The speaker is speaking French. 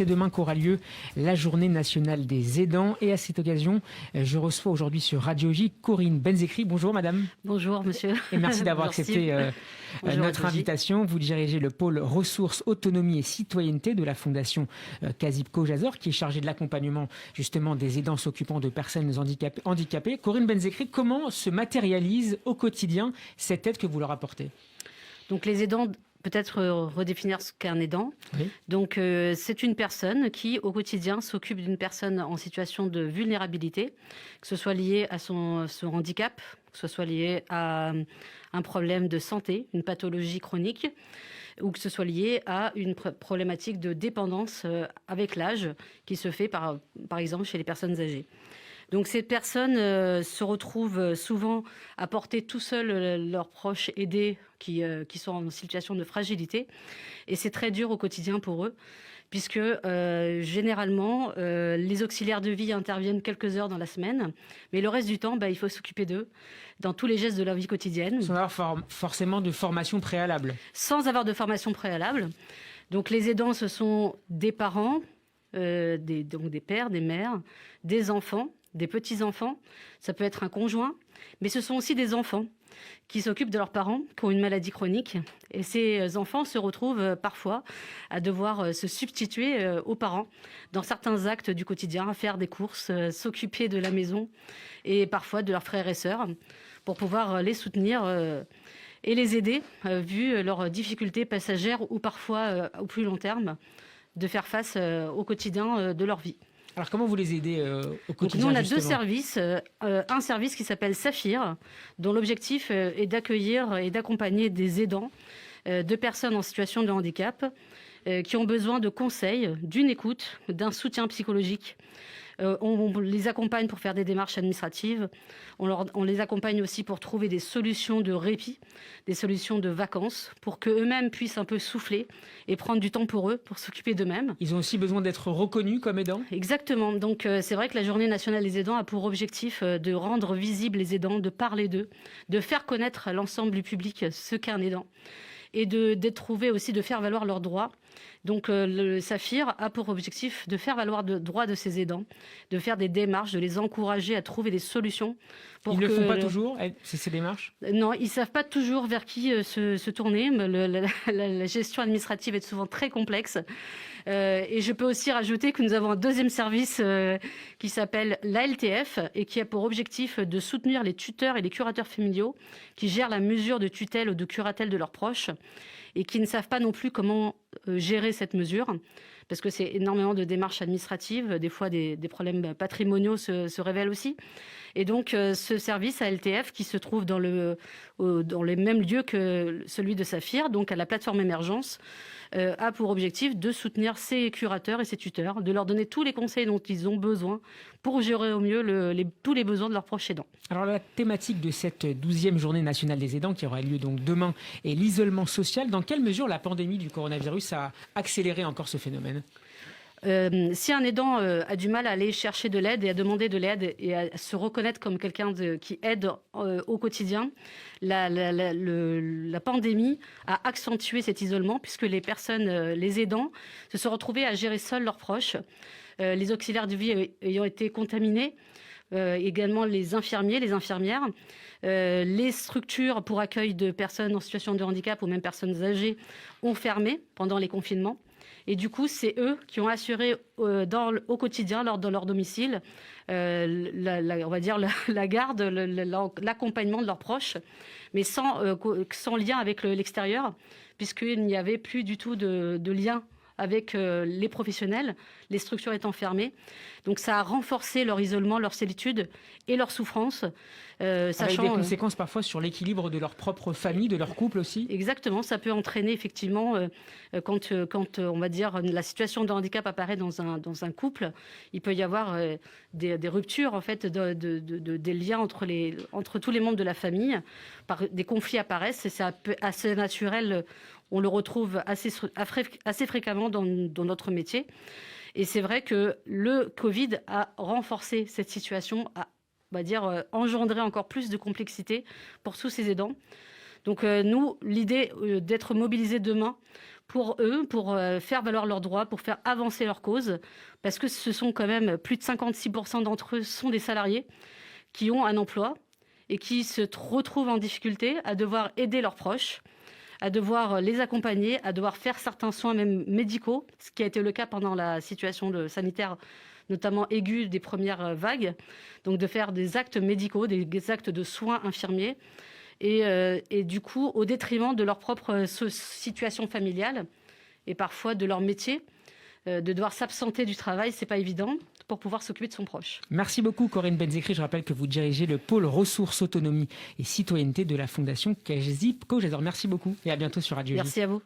C'est demain qu'aura lieu la journée nationale des aidants et à cette occasion, je reçois aujourd'hui sur Radio J Corinne Benzekri. Bonjour madame. Bonjour monsieur. Et merci d'avoir accepté notre Radio J. invitation. Vous dirigez le pôle ressources, autonomie et citoyenneté de la fondation Kazib Kojazor qui est chargée de l'accompagnement justement des aidants s'occupant de personnes handicapées. Corinne Benzekri, comment se matérialise au quotidien cette aide que vous leur apportez ? Donc les aidants, peut-être redéfinir ce qu'est un aidant. Oui. Donc c'est une personne qui au quotidien s'occupe d'une personne en situation de vulnérabilité, que ce soit lié à son handicap, que ce soit lié à un problème de santé, une pathologie chronique, ou que ce soit lié à une problématique de dépendance avec l'âge qui se fait par exemple chez les personnes âgées. Donc ces personnes se retrouvent souvent à porter tout seuls leurs proches aidés qui sont en situation de fragilité. Et c'est très dur au quotidien pour eux, puisque généralement, les auxiliaires de vie interviennent quelques heures dans la semaine. Mais le reste du temps, il faut s'occuper d'eux dans tous les gestes de leur vie quotidienne. Sans avoir forcément de formation préalable. Sans avoir de formation préalable. Donc les aidants, ce sont des parents, donc des pères, des mères, des enfants, des petits-enfants, ça peut être un conjoint, mais ce sont aussi des enfants qui s'occupent de leurs parents, qui ont une maladie chronique. Et ces enfants se retrouvent parfois à devoir se substituer aux parents dans certains actes du quotidien, faire des courses, s'occuper de la maison et parfois de leurs frères et sœurs pour pouvoir les soutenir et les aider, vu leurs difficultés passagères ou parfois au plus long terme, de faire face au quotidien de leur vie. Alors comment vous les aidez au quotidien? Donc nous, on a justement deux services. Un service qui s'appelle Saphir, dont l'objectif est d'accueillir et d'accompagner des aidants de personnes en situation de handicap qui ont besoin de conseils, d'une écoute, d'un soutien psychologique. On les accompagne pour faire des démarches administratives. On les accompagne aussi pour trouver des solutions de répit, des solutions de vacances, pour qu'eux-mêmes puissent un peu souffler et prendre du temps pour eux, pour s'occuper d'eux-mêmes. Ils ont aussi besoin d'être reconnus comme aidants? Exactement. Donc c'est vrai que la Journée nationale des aidants a pour objectif de rendre visibles les aidants, de parler d'eux, de faire connaître à l'ensemble du public ce qu'est un aidant et d'être trouvé aussi de faire valoir leurs droits. Donc le Saphir a pour objectif de faire valoir le droit de ces aidants, de faire des démarches, de les encourager à trouver des solutions. Ils ne le font pas toujours, ces démarches? Non, ils ne savent pas toujours vers qui se tourner. La gestion administrative est souvent très complexe. Et je peux aussi rajouter que nous avons un deuxième service qui s'appelle l'ALTF et qui a pour objectif de soutenir les tuteurs et les curateurs familiaux qui gèrent la mesure de tutelle ou de curatelle de leurs proches et qui ne savent pas non plus comment gérer cette mesure, parce que c'est énormément de démarches administratives, des fois des problèmes patrimoniaux se révèlent aussi. Et donc ce service ALTF qui se trouve dans les mêmes lieux que celui de Saphir, donc à la plateforme Émergence, a pour objectif de soutenir ces curateurs et ces tuteurs, de leur donner tous les conseils dont ils ont besoin pour gérer au mieux tous les besoins de leurs proches aidants. Alors la thématique de cette 12e journée nationale des aidants qui aura lieu donc demain est l'isolement social. Dans quelle mesure la pandémie du coronavirus a accéléré encore ce phénomène ? Si un aidant a du mal à aller chercher de l'aide et à demander de l'aide et à se reconnaître comme quelqu'un qui aide au quotidien, la pandémie a accentué cet isolement puisque les personnes, les aidants, se sont retrouvés à gérer seuls leurs proches, les auxiliaires de vie ayant été contaminés, également les infirmiers, les infirmières, les structures pour accueil de personnes en situation de handicap ou même personnes âgées ont fermé pendant les confinements. Et du coup, c'est eux qui ont assuré au quotidien, dans leur domicile, on va dire la garde, l'accompagnement de leurs proches, mais sans lien avec l'extérieur, puisqu'il n'y avait plus du tout de lien avec les professionnels, les structures étant fermées. Donc ça a renforcé leur isolement, leur solitude et leur souffrance. Avec des conséquences parfois sur l'équilibre de leur propre famille, de leur couple aussi. Exactement, ça peut entraîner effectivement, quand on va dire la situation de handicap apparaît dans un couple, il peut y avoir des ruptures en fait, des liens entre tous les membres de la famille, des conflits apparaissent et c'est assez naturel. On le retrouve assez fréquemment dans notre métier. Et c'est vrai que le Covid a renforcé cette situation, engendré encore plus de complexité pour tous ces aidants. Donc nous, l'idée d'être mobilisés demain pour eux, pour faire valoir leurs droits, pour faire avancer leur cause, parce que ce sont quand même plus de 56% d'entre eux sont des salariés qui ont un emploi et qui se retrouvent en difficulté à devoir aider leurs proches, à devoir les accompagner, à devoir faire certains soins même médicaux, ce qui a été le cas pendant la situation sanitaire, notamment aiguë des premières vagues, donc de faire des actes médicaux, des actes de soins infirmiers, et du coup au détriment de leur propre situation familiale et parfois de leur métier. De devoir s'absenter du travail, c'est pas évident pour pouvoir s'occuper de son proche. Merci beaucoup Corinne Benzekri. Je rappelle que vous dirigez le pôle ressources, autonomie et citoyenneté de la Fondation Kazip Co. Merci beaucoup et à bientôt sur Radio J. Merci à vous.